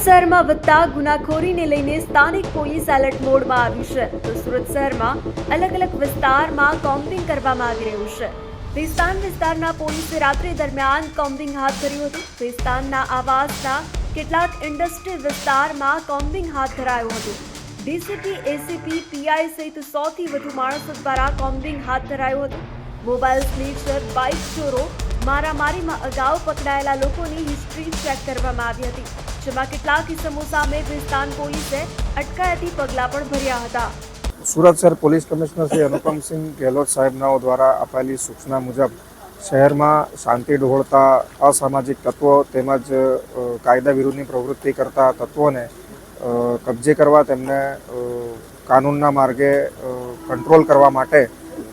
શહેરમાં વધતા ગુનાખોરીને લઈને સ્થાનિક પોલીસ એલર્ટ મોડમાં આવી છે તો સુરત શહેરમાં અલગ અલગ વિસ્તારમાં કોમ્બિંગ કરવામાં આવી રહ્યું છે। વિસ્તારના પોલીસે રાત્રિ દરમિયાન કોમ્બિંગ હાથ ધર્યું હતું। વિસ્તારના આવાસના કેટલાક ઇન્ડસ્ટ્રી વિસ્તારમાં કોમ્બિંગ હાથ ધરાયું હતું। ડીસીપી, એસીપી, પીઆઈ સહિત 100થી વધુ માણસો દ્વારા કોમ્બિંગ હાથ ધરાયું હતું। મોબાઈલ સ્નેચર, બાઇક ચોરો, મારામારીમાં અગાઉ પકડાયેલા લોકોની હિસ્ટ્રી ચેક કરવામાં આવી હતી, જેમાં કેટલાક ઇસમો સામે વિસ્તાર પોલીસે અટકાયતી પગલાં પણ ભર્યા હતા। સુરત શહેર પોલીસ કમિશનર શ્રી અનુપમસિંહ ગેહલોત સાહેબનાઓ દ્વારા અપાયેલી સૂચના મુજબ શહેરમાં શાંતિ ડહોળતા અસામાજિક તત્વો તેમજ કાયદા વિરુદ્ધની પ્રવૃત્તિ કરતા તત્વોને કબજે કરવા, તેમને કાનૂનના માર્ગે કંટ્રોલ કરવા માટે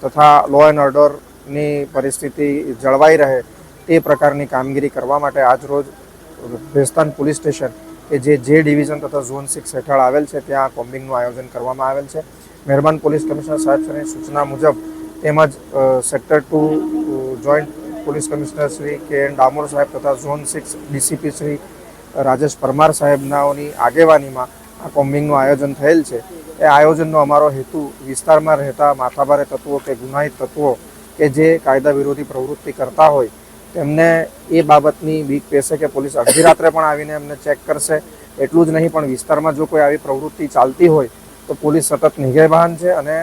તથા લો એન્ડ ઓર્ડરની પરિસ્થિતિ જળવાઈ રહે તે પ્રકારની કામગીરી કરવા માટે આજરોજ ભેસ્તાન પોલીસ સ્ટેશન કે જે ડિવિઝન તથા ઝોન 6 હેઠળ આવેલ છે ત્યાં કોમ્બિંગનું આયોજન કરવામાં આવેલ છે। મહેરબાન પોલીસ કમિશનર સાહેબની સૂચના મુજબ તેમજ sector 2 joint police commissioner Shri કે એન ડામોર સાહેબ તથા ઝોન 6 ડીસીપી શ્રી રાજેશ પરમાર સાહેબનાઓની આગેવાનીમાં આ કોમ્બિંગનું આયોજન થયેલ છે। એ આયોજનનો અમારો હેતુ વિસ્તારમાં રહેતા માથાભારે તત્વો કે ગુનાહિત તત્વો કે જે કાયદા વિરોધી પ્રવૃત્તિ કરતા હોય તેમને એ બાબતની બીક પેશે કે પોલીસ અડધી રાત્રે પણ આવીને એમને ચેક કરશે। એટલું જ નહીં પણ વિસ્તારમાં જો કોઈ આવી પ્રવૃત્તિ ચાલતી હોય તો પોલીસ સતત નિગેબાન છે અને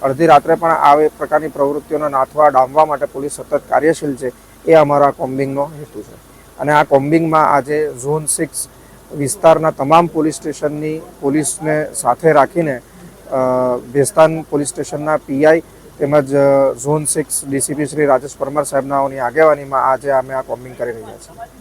અડધી રાત્રે પણ આવી પ્રકારની પ્રવૃત્તિઓને નાથવા ડામવા માટે પોલીસ સતત કાર્યશીલ છે। એ અમારા કોમ્બિંગનો હેતુ છે અને આ કોમ્બિંગમાં આજે ઝોન 6 વિસ્તારના તમામ પોલીસ સ્ટેશનની પોલીસને સાથે રાખીને ભેસ્તાન પોલીસ સ્ટેશનના પીઆઈ તેમજ ઝોન 6 ડીસીપી શ્રી રાજેશ પરમાર સાહેબનાઓની આગેવાનીમાં આજે અમે આ કોમ્બિંગ કરી રહ્યા છીએ।